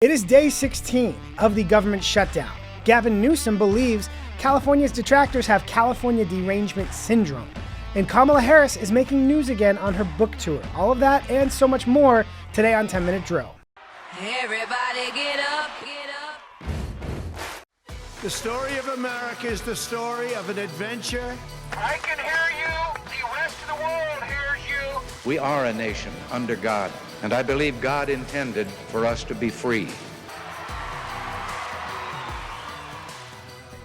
It is day 16 of the government shutdown. Gavin Newsom believes California's detractors have California Derangement Syndrome. And Kamala Harris is making news again on her book tour. All of that and so much more today on 10 Minute Drill. Everybody get up, get up. The story of America is the story of an adventure. I can hear you. The rest of the world hears you. We are a nation under God, and I believe God intended for us to be free.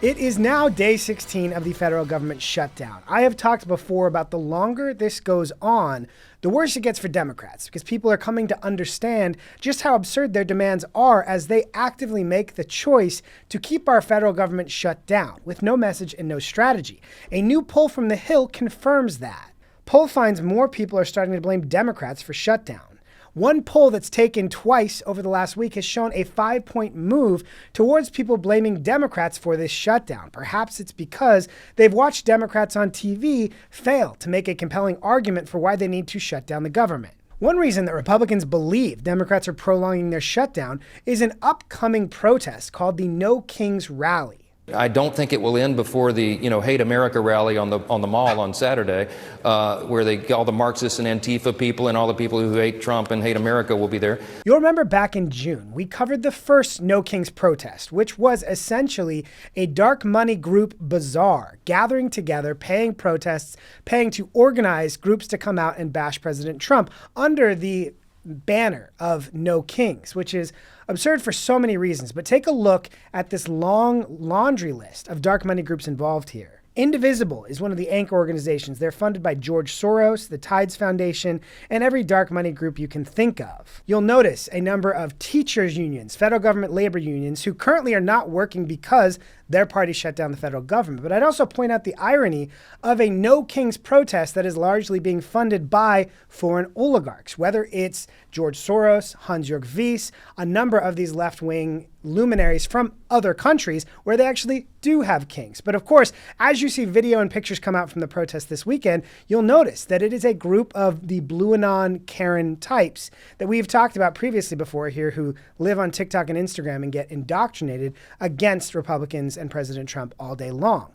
It is now day 16 of the federal government shutdown. I have talked before about the longer this goes on, the worse it gets for Democrats, because people are coming to understand just how absurd their demands are as they actively make the choice to keep our federal government shut down with no message and no strategy. A new poll from The Hill confirms that. Poll finds more people are starting to blame Democrats for shutdown. One poll that's taken twice over the last week has shown a 5-point move towards people blaming Democrats for this shutdown. Perhaps it's because they've watched Democrats on TV fail to make a compelling argument for why they need to shut down the government. One reason that Republicans believe Democrats are prolonging their shutdown is an upcoming protest called the No Kings Rally. I don't think it will end before the Hate America rally on the mall on Saturday, where all the Marxists and Antifa people and all the people who hate Trump and hate America will be there. You'll remember back in June, we covered the first No Kings protest, which was essentially a dark money group bazaar gathering together, paying protests, paying to organize groups to come out and bash President Trump under the banner of No Kings, which is absurd for so many reasons. But take a look at this long laundry list of dark money groups involved here. Indivisible is one of the anchor organizations. They're funded by George Soros, the Tides Foundation, and every dark money group you can think of. You'll notice a number of teachers' unions, federal government labor unions, who currently are not working because their party shut down the federal government. But I'd also point out the irony of a No Kings protest that is largely being funded by foreign oligarchs, whether it's George Soros, Hans-Jörg Wyss, a number of these left-wing luminaries from other countries where they actually do have kings. But of course, as you see video and pictures come out from the protest this weekend, you'll notice that it is a group of the Blue Anon Karen types that we've talked about previously before here, who live on TikTok and Instagram and get indoctrinated against Republicans and President Trump all day long.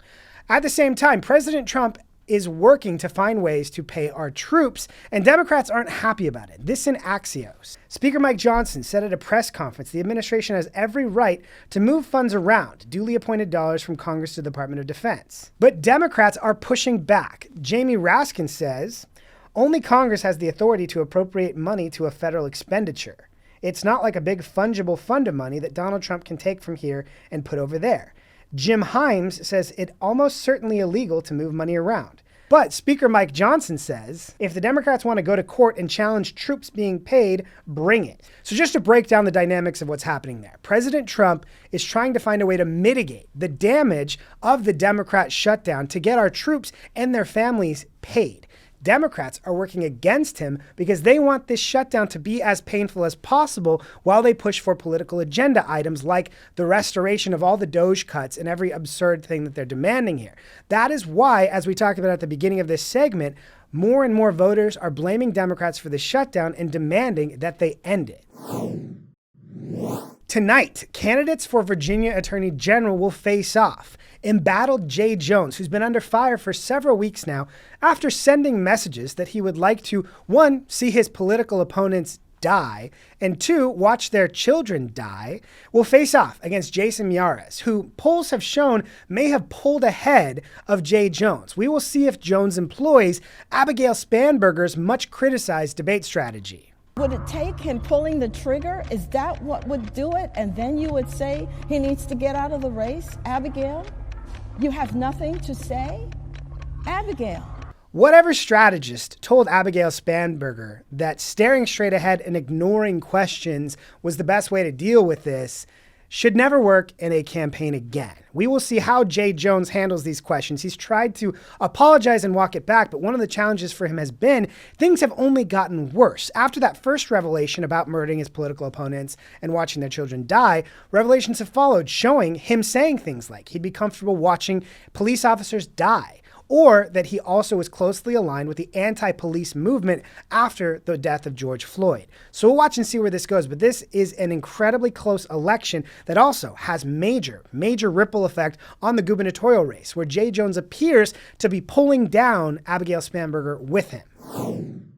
At the same time, President Trump is working to find ways to pay our troops, and Democrats aren't happy about it. This in Axios. Speaker Mike Johnson said at a press conference the administration has every right to move funds around duly appointed dollars from Congress to the Department of Defense. But Democrats are pushing back. Jamie Raskin says, only Congress has the authority to appropriate money to a federal expenditure. It's not like a big fungible fund of money that Donald Trump can take from here and put over there. Jim Himes says it's almost certainly illegal to move money around. But Speaker Mike Johnson says, if the Democrats want to go to court and challenge troops being paid, bring it. So just to break down the dynamics of what's happening there, President Trump is trying to find a way to mitigate the damage of the Democrat shutdown to get our troops and their families paid. Democrats are working against him because they want this shutdown to be as painful as possible while they push for political agenda items like the restoration of all the Doge cuts and every absurd thing that they're demanding here. That is why, as we talked about at the beginning of this segment, more and more voters are blaming Democrats for the shutdown and demanding that they end it. Tonight, candidates for Virginia Attorney General will face off. Embattled Jay Jones, who's been under fire for several weeks now after sending messages that he would like to, 1, see his political opponents die, and 2, watch their children die, will face off against Jason Miyares, who polls have shown may have pulled ahead of Jay Jones. We will see if Jones employs Abigail Spanberger's much criticized debate strategy. Would it take him pulling the trigger? Is that what would do it? And then you would say he needs to get out of the race? Abigail, you have nothing to say? Abigail. Whatever strategist told Abigail Spanberger that staring straight ahead and ignoring questions was the best way to deal with this should never work in a campaign again. We will see how Jay Jones handles these questions. He's tried to apologize and walk it back, but one of the challenges for him has been things have only gotten worse. After that first revelation about murdering his political opponents and watching their children die, revelations have followed showing him saying things like he'd be comfortable watching police officers die, or that he also was closely aligned with the anti-police movement after the death of George Floyd. So we'll watch and see where this goes, but this is an incredibly close election that also has major ripple effect on the gubernatorial race, where Jay Jones appears to be pulling down Abigail Spanberger with him.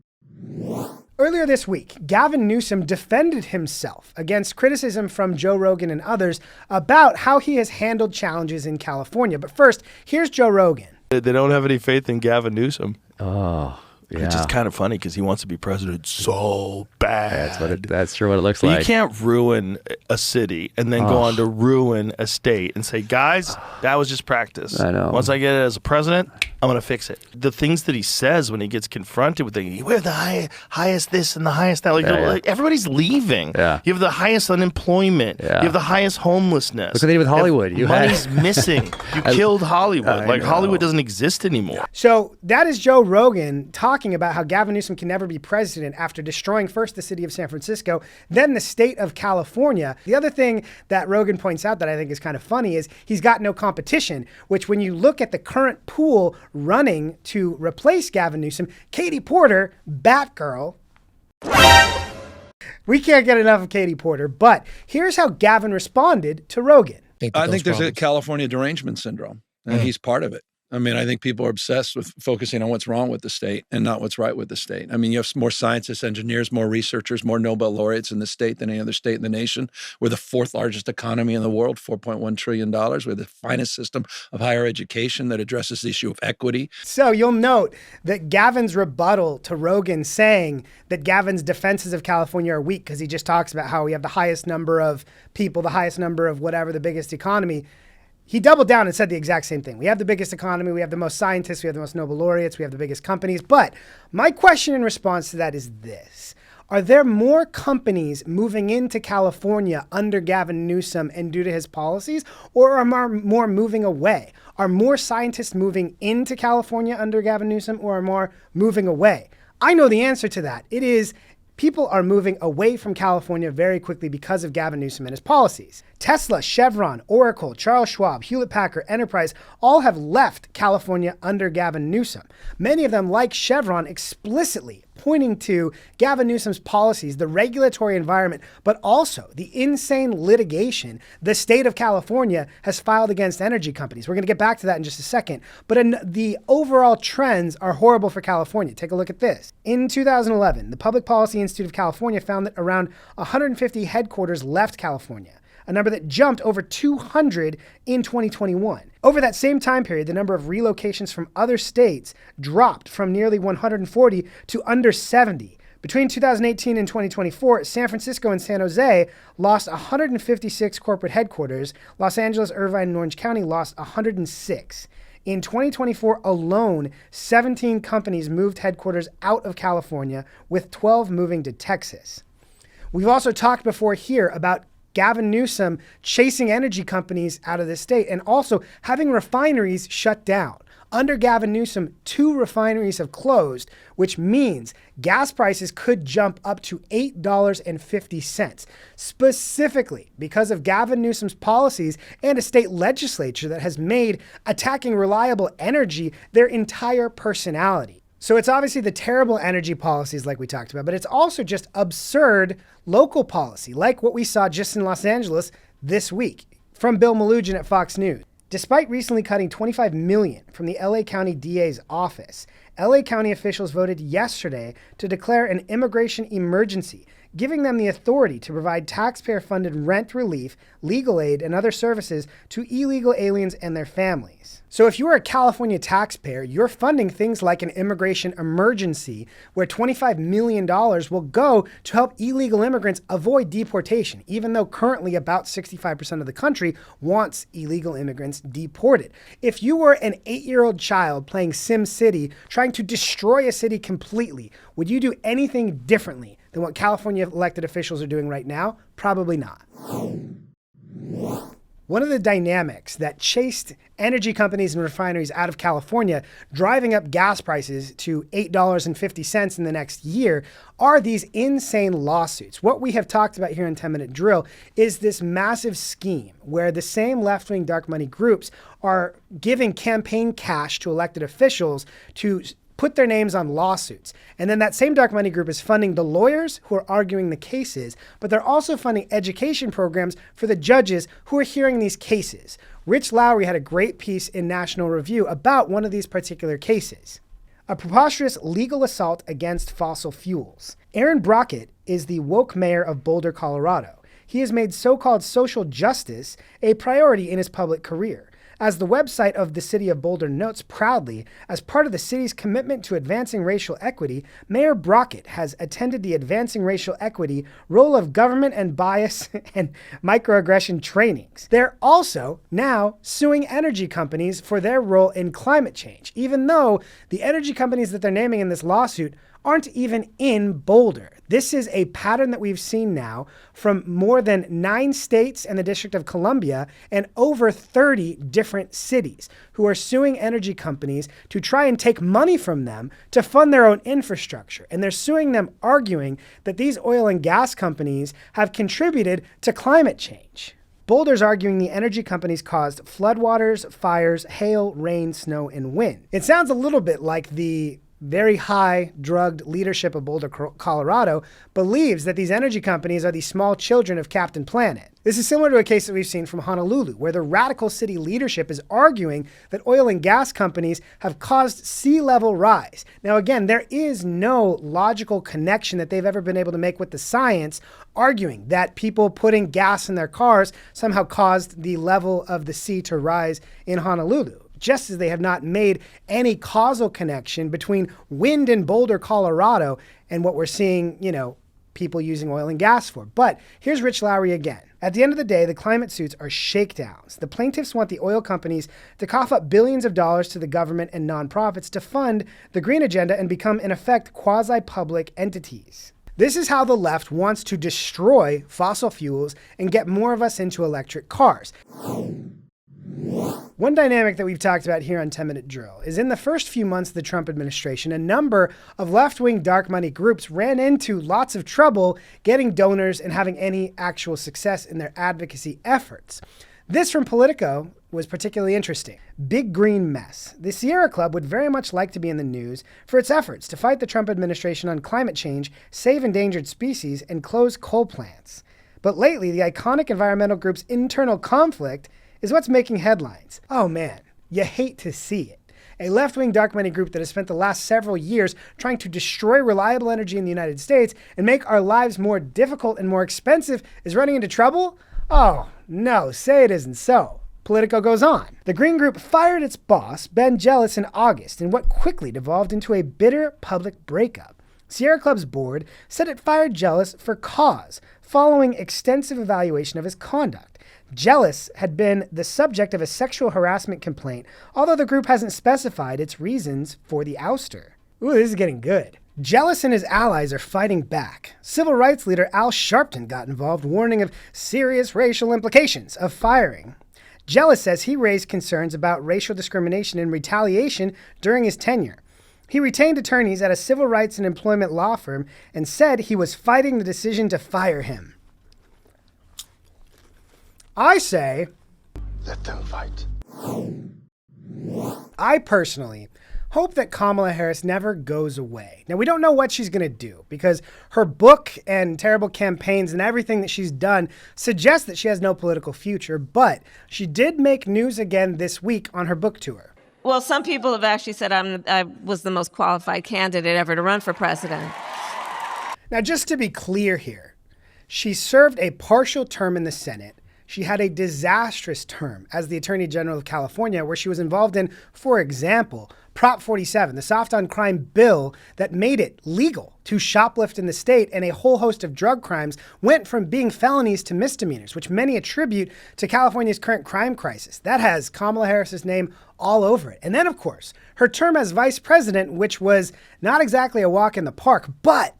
Earlier this week, Gavin Newsom defended himself against criticism from Joe Rogan and others about how he has handled challenges in California. But first, here's Joe Rogan. They don't have any faith in Gavin Newsom. Oh, yeah. Which is kind of funny because he wants to be president so bad. That's true what it looks but like. You can't ruin a city and then go on to ruin a state and say, guys, that was just practice. I know. Once I get it as a president, I'm going to fix it. The things that he says when he gets confronted with things, we're the highest this and the highest that. Like everybody's leaving. Yeah. You have the highest unemployment. Yeah. You have the highest homelessness. Look what they did with Hollywood. Money's missing. You killed Hollywood. Like Hollywood doesn't exist anymore. So that is Joe Rogan talking about how Gavin Newsom can never be president after destroying first the city of San Francisco, then the state of California. The other thing that Rogan points out that I think is kind of funny is he's got no competition, which when you look at the current pool running to replace Gavin Newsom, Katie Porter, Batgirl. We can't get enough of Katie Porter, but here's how Gavin responded to Rogan. I think there's a California derangement syndrome, and he's part of it. I mean, I think people are obsessed with focusing on what's wrong with the state and not what's right with the state. I mean, you have more scientists, engineers, more researchers, more Nobel laureates in the state than any other state in the nation. We're the fourth largest economy in the world, $4.1 trillion. We're the finest system of higher education that addresses the issue of equity. So you'll note that Gavin's rebuttal to Rogan saying that Gavin's defenses of California are weak because he just talks about how we have the highest number of people, the highest number of whatever, the biggest economy. He doubled down and said the exact same thing. We have the biggest economy, we have the most scientists, we have the most Nobel laureates, we have the biggest companies. But my question in response to that is this. Are there more companies moving into California under Gavin Newsom and due to his policies, or are more moving away? Are more scientists moving into California under Gavin Newsom, or are more moving away? I know the answer to that. It is people are moving away from California very quickly because of Gavin Newsom and his policies. Tesla, Chevron, Oracle, Charles Schwab, Hewlett-Packard, Enterprise all have left California under Gavin Newsom. Many of them, like Chevron, explicitly pointing to Gavin Newsom's policies, the regulatory environment, but also the insane litigation the state of California has filed against energy companies. We're going to get back to that in just a second. But the overall trends are horrible for California. Take a look at this. In 2011, the Public Policy Institute of California found that around 150 headquarters left California, a number that jumped over 200 in 2021. Over that same time period, the number of relocations from other states dropped from nearly 140 to under 70. Between 2018 and 2024, San Francisco and San Jose lost 156 corporate headquarters. Los Angeles, Irvine, and Orange County lost 106. In 2024 alone, 17 companies moved headquarters out of California, with 12 moving to Texas. We've also talked before here about Gavin Newsom chasing energy companies out of the state and also having refineries shut down. Under Gavin Newsom, 2 refineries have closed, which means gas prices could jump up to $8.50, specifically because of Gavin Newsom's policies and a state legislature that has made attacking reliable energy their entire personality. So it's obviously the terrible energy policies like we talked about, but it's also just absurd local policy, like what we saw just in Los Angeles this week from Bill Malugin at Fox News. Despite recently cutting $25 million from the LA County DA's office, LA County officials voted yesterday to declare an immigration emergency, giving them the authority to provide taxpayer-funded rent relief, legal aid, and other services to illegal aliens and their families. So if you're a California taxpayer, you're funding things like an immigration emergency where $25 million will go to help illegal immigrants avoid deportation, even though currently about 65% of the country wants illegal immigrants deported. If you were an 8-year-old child playing SimCity, trying to destroy a city completely, would you do anything differently than what California elected officials are doing right now? Probably not. One of the dynamics that chased energy companies and refineries out of California, driving up gas prices to $8.50 in the next year, are these insane lawsuits. What we have talked about here in 10 Minute Drill is this massive scheme where the same left-wing dark money groups are giving campaign cash to elected officials to put their names on lawsuits. And then that same dark money group is funding the lawyers who are arguing the cases, but they're also funding education programs for the judges who are hearing these cases. Rich Lowry had a great piece in National Review about one of these particular cases. A preposterous legal assault against fossil fuels. Aaron Brockett is the woke mayor of Boulder, Colorado. He has made so-called social justice a priority in his public career. As the website of the city of Boulder notes proudly, as part of the city's commitment to advancing racial equity, Mayor Brockett has attended the Advancing Racial Equity Role of Government and Bias and Microaggression trainings. They're also now suing energy companies for their role in climate change, even though the energy companies that they're naming in this lawsuit aren't even in Boulder. This is a pattern that we've seen now from more than 9 states and the District of Columbia and over 30 different cities who are suing energy companies to try and take money from them to fund their own infrastructure. And they're suing them, arguing that these oil and gas companies have contributed to climate change. Boulder's arguing the energy companies caused floodwaters, fires, hail, rain, snow, and wind. It sounds a little bit like the very high drugged leadership of Boulder, Colorado, believes that these energy companies are the small children of Captain Planet. This is similar to a case that we've seen from Honolulu, where the radical city leadership is arguing that oil and gas companies have caused sea level rise. Now, again, there is no logical connection that they've ever been able to make with the science, arguing that people putting gas in their cars somehow caused the level of the sea to rise in Honolulu. Just as they have not made any causal connection between wind in Boulder, Colorado, and what we're seeing, people using oil and gas for. But here's Rich Lowry again. At the end of the day, the climate suits are shakedowns. The plaintiffs want the oil companies to cough up billions of dollars to the government and nonprofits to fund the green agenda and become, in effect, quasi-public entities. This is how the left wants to destroy fossil fuels and get more of us into electric cars. One dynamic that we've talked about here on 10 Minute Drill is in the first few months of the Trump administration, a number of left-wing dark money groups ran into lots of trouble getting donors and having any actual success in their advocacy efforts. This from Politico was particularly interesting. Big Green Mess. The Sierra Club would very much like to be in the news for its efforts to fight the Trump administration on climate change, save endangered species, and close coal plants. But lately, the iconic environmental group's internal conflict is what's making headlines. Oh man, you hate to see it. A left-wing dark money group that has spent the last several years trying to destroy reliable energy in the United States and make our lives more difficult and more expensive is running into trouble? Oh no, say it isn't so. Politico goes on. The Green Group fired its boss, Ben Jealous, in August in what quickly devolved into a bitter public breakup. Sierra Club's board said it fired Jealous for cause, following extensive evaluation of his conduct. Jealous had been the subject of a sexual harassment complaint, although the group hasn't specified its reasons for the ouster. Ooh, this is getting good. Jealous and his allies are fighting back. Civil rights leader Al Sharpton got involved, warning of serious racial implications of firing. Jealous says he raised concerns about racial discrimination and retaliation during his tenure. He retained attorneys at a civil rights and employment law firm and said he was fighting the decision to fire him. I say, Let them fight. I personally hope that Kamala Harris never goes away. Now, we don't know what she's going to do because her book and terrible campaigns and everything that she's done suggests that she has no political future, but she did make news again this week on her book tour. Well, some people have actually said I was the most qualified candidate ever to run for president. Now, just to be clear here, she served a partial term in the Senate. She had a disastrous term as the Attorney General of California, where she was involved in, for example, Prop 47, the soft on crime bill that made it legal to shoplift in the state, and a whole host of drug crimes went from being felonies to misdemeanors, which many attribute to California's current crime crisis. That has Kamala Harris's name all over it. And then, of course, her term as vice president, which was not exactly a walk in the park, but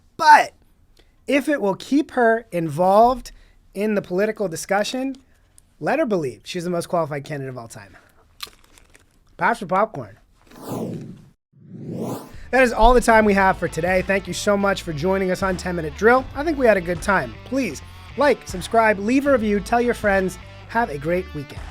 if it will keep her involved in the political discussion, Let her believe she's the most qualified candidate of all time. Pass for popcorn. That is all the time we have for today. Thank you so much for joining us on 10 Minute Drill. I think we had a good time. Please like, subscribe, leave a review, tell your friends. Have a great weekend.